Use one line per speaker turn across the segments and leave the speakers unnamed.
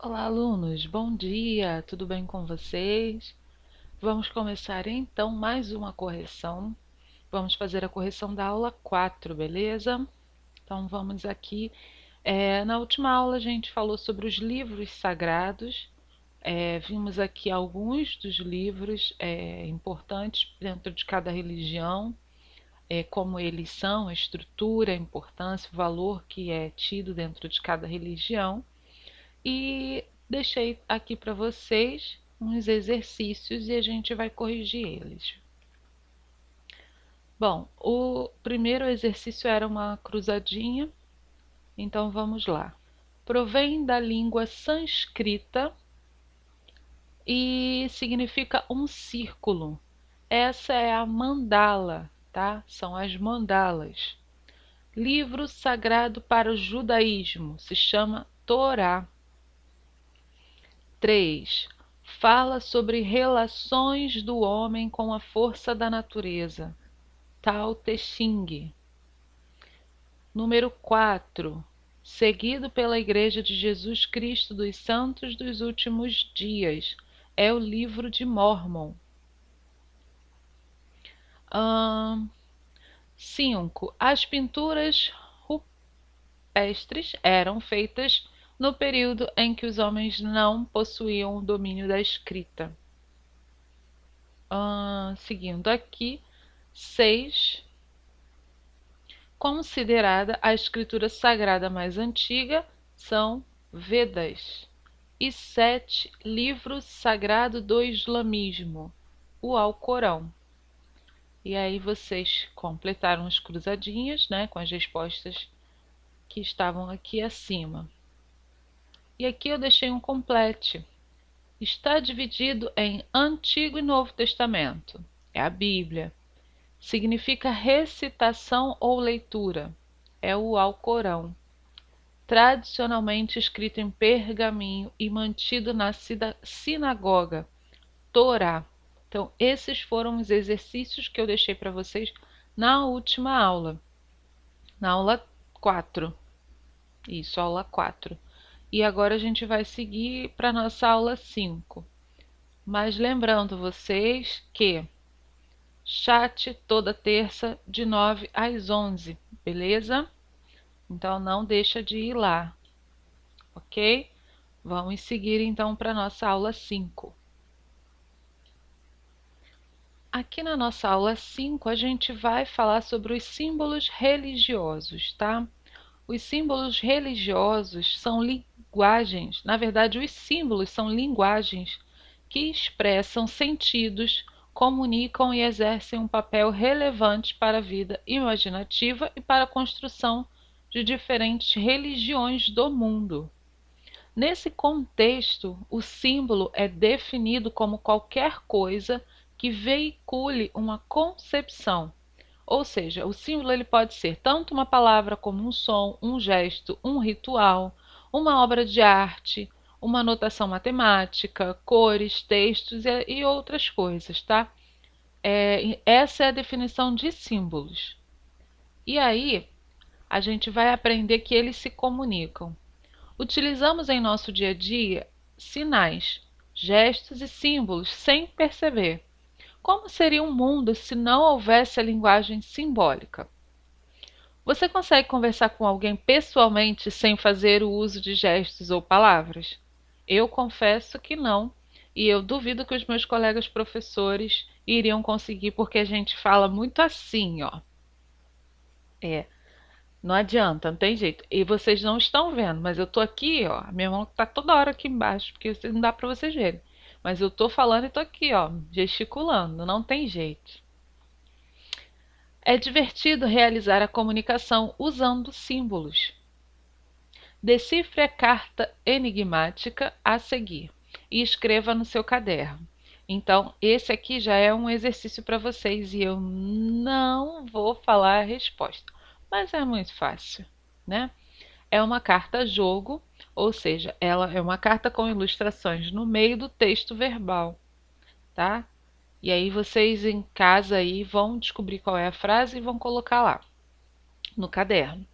Olá, alunos, bom dia, tudo bem com vocês? Vamos começar então mais uma correção. Vamos fazer a correção da aula 4, beleza? Então vamos aqui. Na última aula a gente falou sobre os livros sagrados. Vimos aqui alguns dos livros importantes dentro de cada religião, como eles são, a estrutura, a importância, o valor que é tido dentro de cada religião. E deixei aqui para vocês uns exercícios e a gente vai corrigir eles. Bom, o primeiro exercício era uma cruzadinha, então vamos lá. Provém da língua sânscrita e significa um círculo. Essa é a mandala, tá? São as mandalas. Livro sagrado para o judaísmo, se chama Torá. 3. Fala sobre relações do homem com a força da natureza. Tao Te Ching. Número 4. Seguido pela Igreja de Jesus Cristo dos Santos dos Últimos Dias. É o livro de Mórmon. 5. As pinturas rupestres eram feitas no período em que os homens não possuíam o domínio da escrita. Seguindo aqui, 6. Considerada a escritura sagrada mais antiga são Vedas. E 7. Livro sagrado do islamismo, o Alcorão. E aí vocês completaram as cruzadinhas, né, com as respostas que estavam aqui acima. E aqui eu deixei um complete. Está dividido em Antigo e Novo Testamento. É a Bíblia. Significa recitação ou leitura. É o Alcorão. Tradicionalmente escrito em pergaminho e mantido na sinagoga. Torá. Então, esses foram os exercícios que eu deixei para vocês na última aula. Na aula 4. Isso, aula 4. E agora a gente vai seguir para a nossa aula 5. Mas lembrando vocês que chat toda terça de 9 às 11, beleza? Então não deixa de ir lá, ok? Vamos seguir então para a nossa aula 5. Aqui na nossa aula 5 a gente vai falar sobre os símbolos religiosos, tá? Os símbolos religiosos são linguagens, na verdade os símbolos são linguagens que expressam sentidos, comunicam e exercem um papel relevante para a vida imaginativa e para a construção de diferentes religiões do mundo. Nesse contexto, o símbolo é definido como qualquer coisa que veicule uma concepção. Ou seja, o símbolo ele pode ser tanto uma palavra como um som, um gesto, um ritual, uma obra de arte, uma notação matemática, cores, textos e outras coisas, tá? Essa é a definição de símbolos. E aí, a gente vai aprender que eles se comunicam. Utilizamos em nosso dia a dia sinais, gestos e símbolos sem perceber. Como seria um mundo se não houvesse a linguagem simbólica? Você consegue conversar com alguém pessoalmente sem fazer o uso de gestos ou palavras? Eu confesso que não, e eu duvido que os meus colegas professores iriam conseguir, porque a gente fala muito assim, ó. É, não adianta, não tem jeito. E vocês não estão vendo, mas eu tô aqui, ó. A minha mão tá toda hora aqui embaixo, porque não dá pra vocês verem. Mas eu tô falando e tô aqui, ó, gesticulando, não tem jeito. É divertido realizar a comunicação usando símbolos. Decifre a carta enigmática a seguir e escreva no seu caderno. Então, esse aqui já é um exercício para vocês e eu não vou falar a resposta, mas é muito fácil, né? É uma carta jogo, ou seja, ela é uma carta com ilustrações no meio do texto verbal, tá? E aí vocês em casa aí vão descobrir qual é a frase e vão colocar lá no caderno.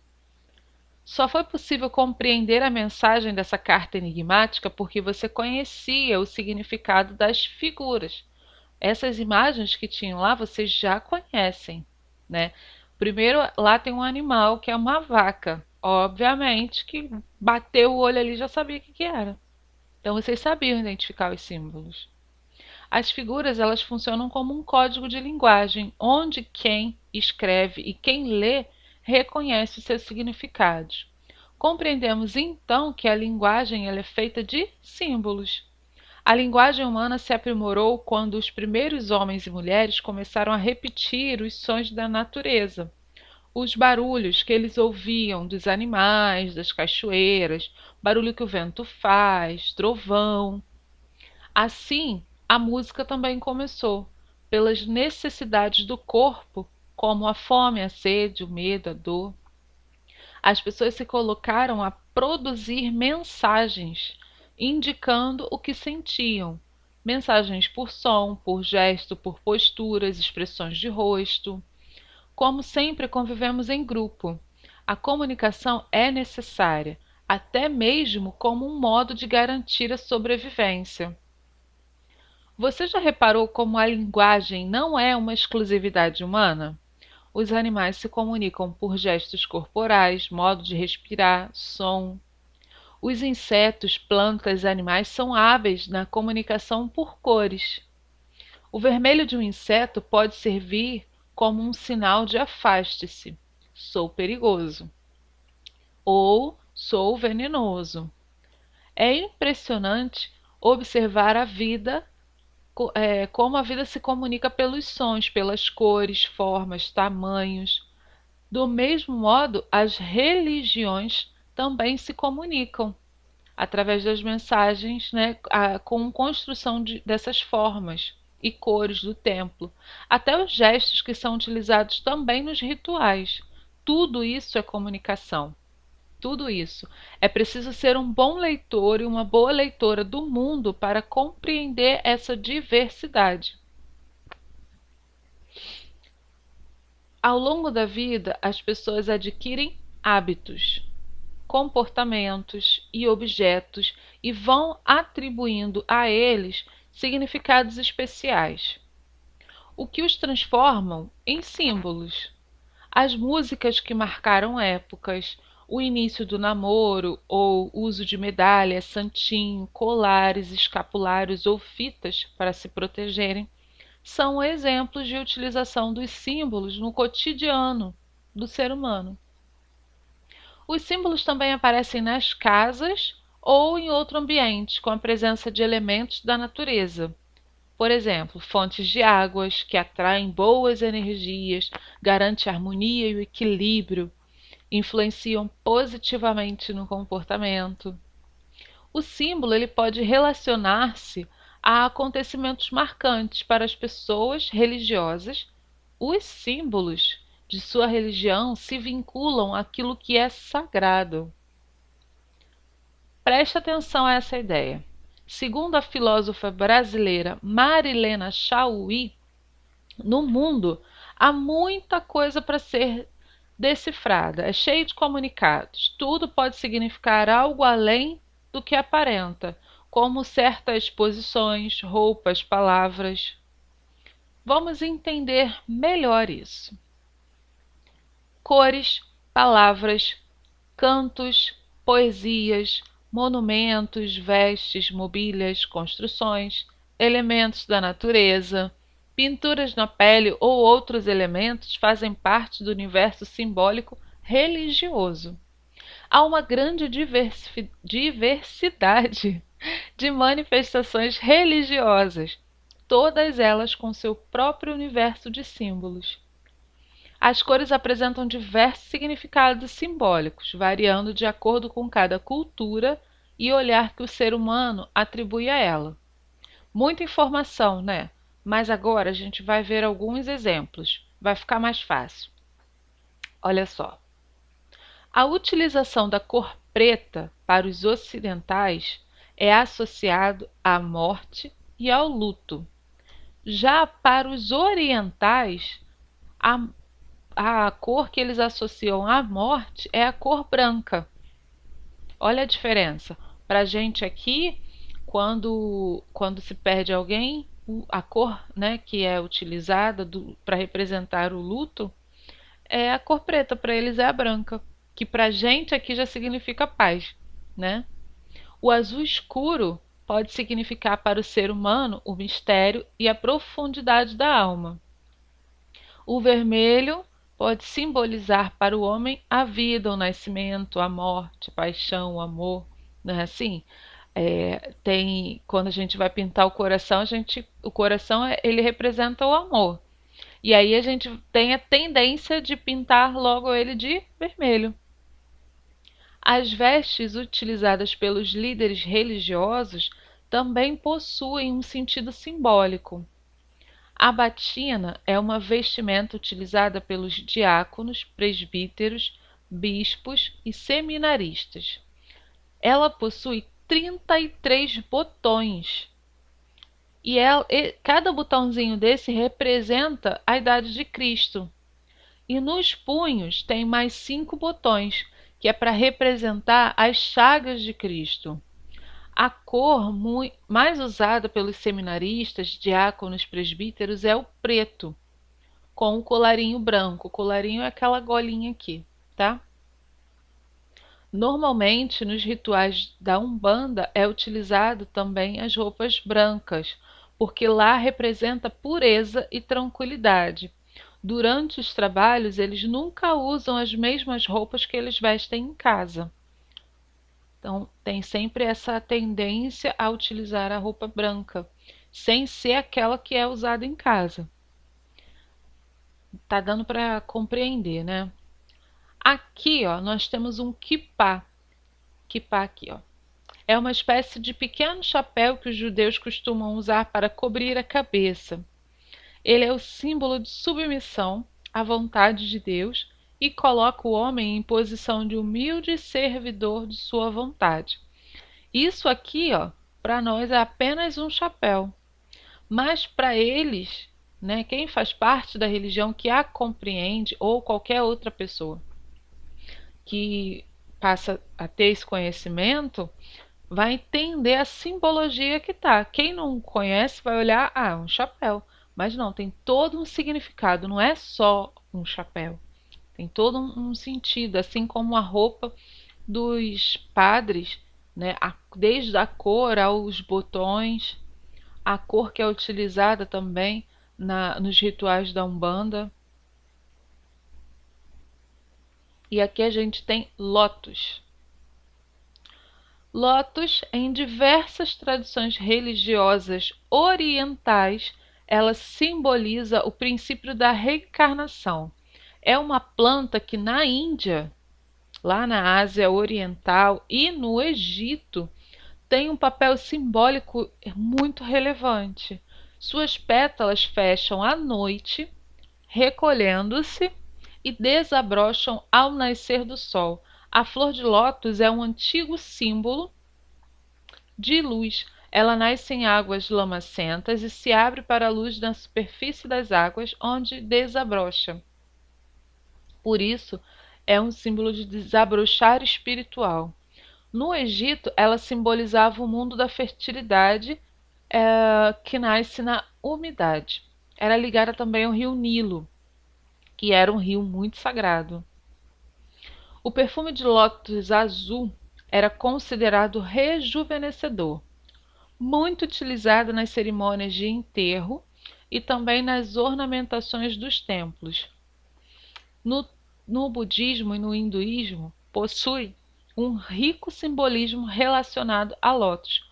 Só foi possível compreender a mensagem dessa carta enigmática porque você conhecia o significado das figuras. Essas imagens que tinham lá vocês já conhecem, né? Primeiro, lá tem um animal que é uma vaca. Obviamente que bateu o olho ali já sabia o que era. Então vocês sabiam identificar os símbolos. As figuras elas funcionam como um código de linguagem, onde quem escreve e quem lê reconhece os seus significados. Compreendemos então que a linguagem ela é feita de símbolos. A linguagem humana se aprimorou quando os primeiros homens e mulheres começaram a repetir os sons da natureza, os barulhos que eles ouviam dos animais, das cachoeiras, barulho que o vento faz, trovão. Assim, a música também começou, pelas necessidades do corpo, como a fome, a sede, o medo, a dor. As pessoas se colocaram a produzir mensagens, indicando o que sentiam. Mensagens por som, por gesto, por posturas, expressões de rosto. Como sempre convivemos em grupo, a comunicação é necessária, até mesmo como um modo de garantir a sobrevivência. Você já reparou como a linguagem não é uma exclusividade humana? Os animais se comunicam por gestos corporais, modo de respirar, som. Os insetos, plantas e animais são hábeis na comunicação por cores. O vermelho de um inseto pode servir como um sinal de afaste-se, sou perigoso, ou sou venenoso. É impressionante observar a vida, como a vida se comunica pelos sons, pelas cores, formas, tamanhos. Do mesmo modo, as religiões também se comunicam através das mensagens, né, com construção dessas formas e cores do templo, até os gestos que são utilizados também nos rituais. Tudo isso é comunicação. Tudo isso. É preciso ser um bom leitor e uma boa leitora do mundo para compreender essa diversidade. Ao longo da vida, as pessoas adquirem hábitos, comportamentos e objetos e vão atribuindo a eles significados especiais, o que os transformam em símbolos. As músicas que marcaram épocas, o início do namoro ou uso de medalhas, santinho, colares, escapulários ou fitas para se protegerem, são exemplos de utilização dos símbolos no cotidiano do ser humano. Os símbolos também aparecem nas casas ou em outro ambiente, com a presença de elementos da natureza. Por exemplo, fontes de águas que atraem boas energias, garantem a harmonia e o equilíbrio, influenciam positivamente no comportamento. O símbolo ele pode relacionar-se a acontecimentos marcantes para as pessoas religiosas. Os símbolos de sua religião se vinculam àquilo que é sagrado. Preste atenção a essa ideia. Segundo a filósofa brasileira Marilena Chauí, no mundo há muita coisa para ser decifrada, é cheio de comunicados. Tudo pode significar algo além do que aparenta, como certas posições, roupas, palavras. Vamos entender melhor isso. Cores, palavras, cantos, poesias, monumentos, vestes, mobílias, construções, elementos da natureza, pinturas na pele ou outros elementos fazem parte do universo simbólico religioso. Há uma grande diversidade de manifestações religiosas, todas elas com seu próprio universo de símbolos. As cores apresentam diversos significados simbólicos, variando de acordo com cada cultura e olhar que o ser humano atribui a ela. Muita informação, né? Mas agora a gente vai ver alguns exemplos. Vai ficar mais fácil. Olha só. A utilização da cor preta para os ocidentais é associado à morte e ao luto. Já para os orientais, a a cor que eles associam à morte é a cor branca. Olha a diferença. Para a gente aqui, quando se perde alguém, a cor, né, que é utilizada para representar o luto é a cor preta, para eles é a branca, que para a gente aqui já significa paz, né? O azul escuro pode significar para o ser humano o mistério e a profundidade da alma. O vermelho pode simbolizar para o homem a vida, o nascimento, a morte, a paixão, o amor, não é assim? Quando a gente vai pintar o coração, o coração ele representa o amor. E aí a gente tem a tendência de pintar logo ele de vermelho. As vestes utilizadas pelos líderes religiosos também possuem um sentido simbólico. A batina é uma vestimenta utilizada pelos diáconos, presbíteros, bispos e seminaristas. Ela possui 33 botões e cada botãozinho desse representa a idade de Cristo. E nos punhos tem mais 5 botões, que é para representar as chagas de Cristo. A cor mais usada pelos seminaristas, diáconos, presbíteros é o preto, com o colarinho branco. O colarinho é aquela golinha aqui, tá? Normalmente, nos rituais da Umbanda é utilizado também as roupas brancas, porque lá representa pureza e tranquilidade. Durante os trabalhos, eles nunca usam as mesmas roupas que eles vestem em casa. Então, tem sempre essa tendência a utilizar a roupa branca, sem ser aquela que é usada em casa. Tá dando para compreender, né? Aqui, ó, nós temos um kippá. Kippá aqui, ó. É uma espécie de pequeno chapéu que os judeus costumam usar para cobrir a cabeça. Ele é o símbolo de submissão à vontade de Deus e coloca o homem em posição de humilde servidor de sua vontade. Isso aqui, ó, para nós é apenas um chapéu, mas para eles, né, quem faz parte da religião que a compreende ou qualquer outra pessoa que passa a ter esse conhecimento, vai entender a simbologia que tá. Quem não conhece vai olhar, um chapéu. Mas não, tem todo um significado, não é só um chapéu. Tem todo um sentido, assim como a roupa dos padres, né? Desde a cor aos botões, a cor que é utilizada também nos rituais da Umbanda. E aqui a gente tem lótus. Lótus, em diversas tradições religiosas orientais, ela simboliza o princípio da reencarnação. É uma planta que na Índia, lá na Ásia Oriental e no Egito, tem um papel simbólico muito relevante. Suas pétalas fecham à noite, recolhendo-se e desabrocham ao nascer do sol. A flor de lótus é um antigo símbolo de luz. Ela nasce em águas lamacentas e se abre para a luz na superfície das águas, onde desabrocha. Por isso, é um símbolo de desabrochar espiritual. No Egito, ela simbolizava o mundo da fertilidade, que nasce na umidade. Era ligada também ao rio Nilo, que era um rio muito sagrado. O perfume de lótus azul era considerado rejuvenescedor, muito utilizado nas cerimônias de enterro e também nas ornamentações dos templos. No budismo e no hinduísmo, possui um rico simbolismo relacionado a lótus.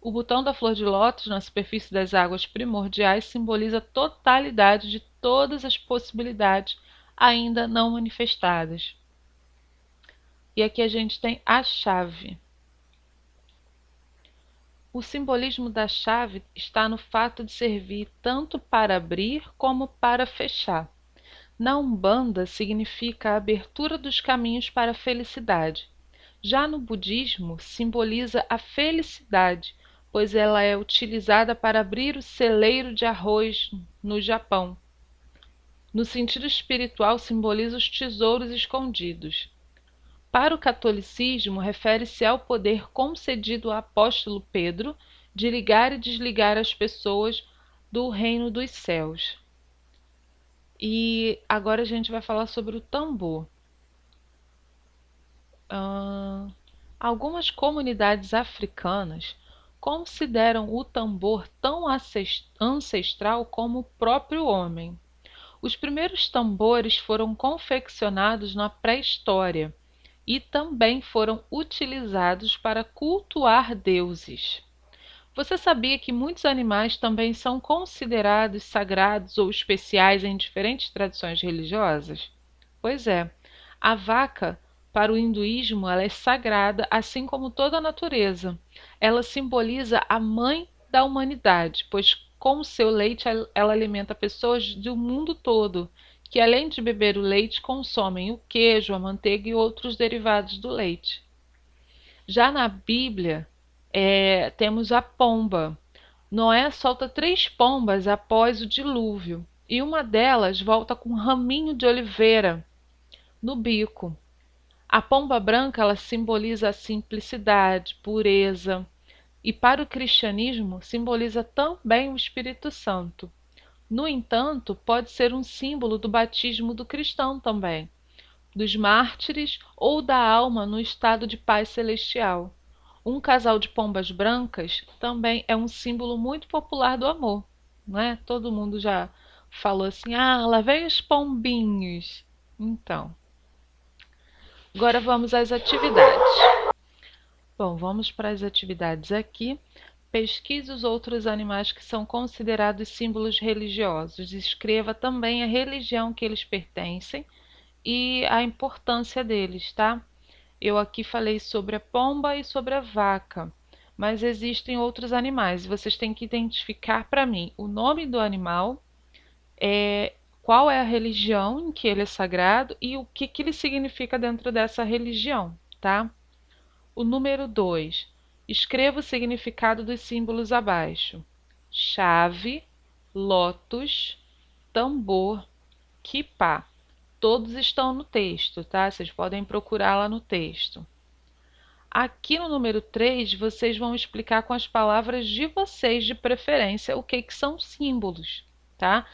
O botão da flor de lótus na superfície das águas primordiais simboliza a totalidade de todas as possibilidades ainda não manifestadas. E aqui a gente tem a chave. O simbolismo da chave está no fato de servir tanto para abrir como para fechar. Na Umbanda, significa a abertura dos caminhos para a felicidade. Já no budismo, simboliza a felicidade, pois ela é utilizada para abrir o celeiro de arroz no Japão. No sentido espiritual, simboliza os tesouros escondidos. Para o catolicismo, refere-se ao poder concedido ao apóstolo Pedro de ligar e desligar as pessoas do reino dos céus. E agora a gente vai falar sobre o tambor. Algumas comunidades africanas consideram o tambor tão ancestral como o próprio homem. Os primeiros tambores foram confeccionados na pré-história e também foram utilizados para cultuar deuses. Você sabia que muitos animais também são considerados sagrados ou especiais em diferentes tradições religiosas? Pois é, a vaca, para o hinduísmo, ela é sagrada, assim como toda a natureza. Ela simboliza a mãe da humanidade, pois com o seu leite ela alimenta pessoas do mundo todo, que além de beber o leite, consomem o queijo, a manteiga e outros derivados do leite. Já na Bíblia, temos a pomba. Noé solta 3 pombas após o dilúvio, e uma delas volta com um raminho de oliveira no bico. A pomba branca ela simboliza a simplicidade, pureza, e para o cristianismo simboliza também o Espírito Santo. No entanto, pode ser um símbolo do batismo do cristão também, dos mártires ou da alma no estado de paz celestial. Um casal de pombas brancas também é um símbolo muito popular do amor, né? Todo mundo já falou assim: ah, lá vem os pombinhos. Então, agora vamos às atividades. Bom, vamos para as atividades aqui. Pesquise os outros animais que são considerados símbolos religiosos. Escreva também a religião que eles pertencem e a importância deles, tá? Eu aqui falei sobre a pomba e sobre a vaca, mas existem outros animais. Vocês têm que identificar para mim o nome do animal, qual é a religião em que ele é sagrado e o que, que ele significa dentro dessa religião, tá? O número 2. Escreva o significado dos símbolos abaixo: chave, lótus, tambor, quipá. Todos estão no texto, tá? Vocês podem procurar lá no texto. Aqui no número 3, vocês vão explicar com as palavras de vocês, de preferência, o que são símbolos, tá?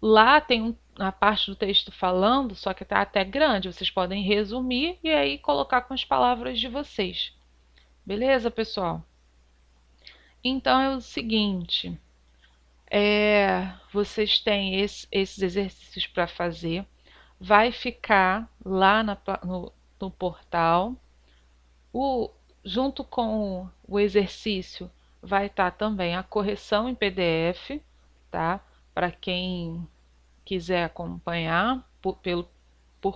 Lá tem a parte do texto falando, só que está até grande. Vocês podem resumir e aí colocar com as palavras de vocês. Beleza, pessoal? Então é o seguinte, vocês têm esses exercícios para fazer. Vai ficar lá no portal. Junto com o exercício vai estar também a correção em PDF, tá? Para quem quiser acompanhar por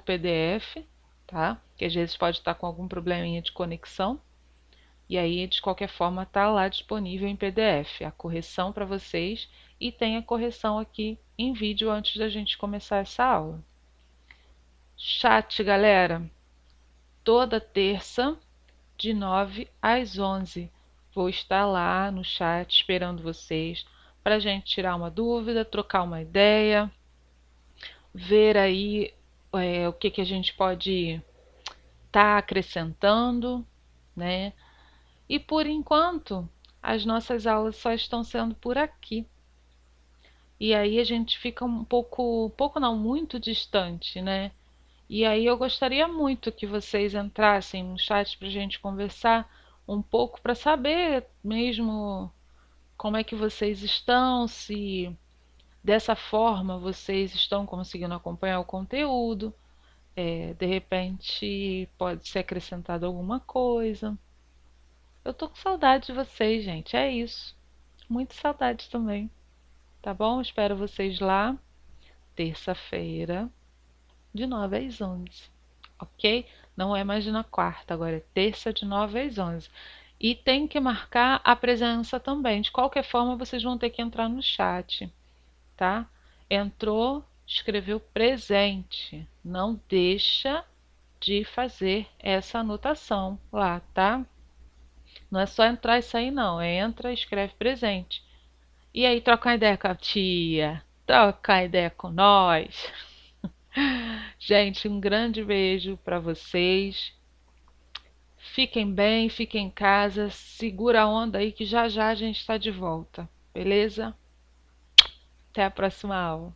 PDF, tá? Que às vezes pode estar com algum probleminha de conexão. E aí, de qualquer forma, está lá disponível em PDF a correção para vocês e tem a correção aqui em vídeo antes da gente começar essa aula. Chat, galera, toda terça de 9 às 11. Vou estar lá no chat esperando vocês para a gente tirar uma dúvida, trocar uma ideia, ver aí o que a gente pode estar acrescentando, né? E por enquanto, as nossas aulas só estão sendo por aqui. E aí a gente fica um pouco não, muito distante, né? E aí eu gostaria muito que vocês entrassem no chat para a gente conversar um pouco para saber mesmo como é que vocês estão, se dessa forma vocês estão conseguindo acompanhar o conteúdo, de repente pode ser acrescentado alguma coisa. Eu tô com saudade de vocês, gente, é isso. Muito saudade também, tá bom? Espero vocês lá, terça-feira, de 9 às 11, ok? Não é mais na quarta, agora é terça de 9 às 11. E tem que marcar a presença também. De qualquer forma, vocês vão ter que entrar no chat, tá? Entrou, escreveu presente. Não deixa de fazer essa anotação lá, tá? Não é só entrar e sair, não. É entra, escreve presente. E aí, troca uma ideia com a tia. Troca uma ideia com nós. Gente, um grande beijo para vocês. Fiquem bem, fiquem em casa, segura a onda aí que já já a gente está de volta, beleza? Até a próxima aula.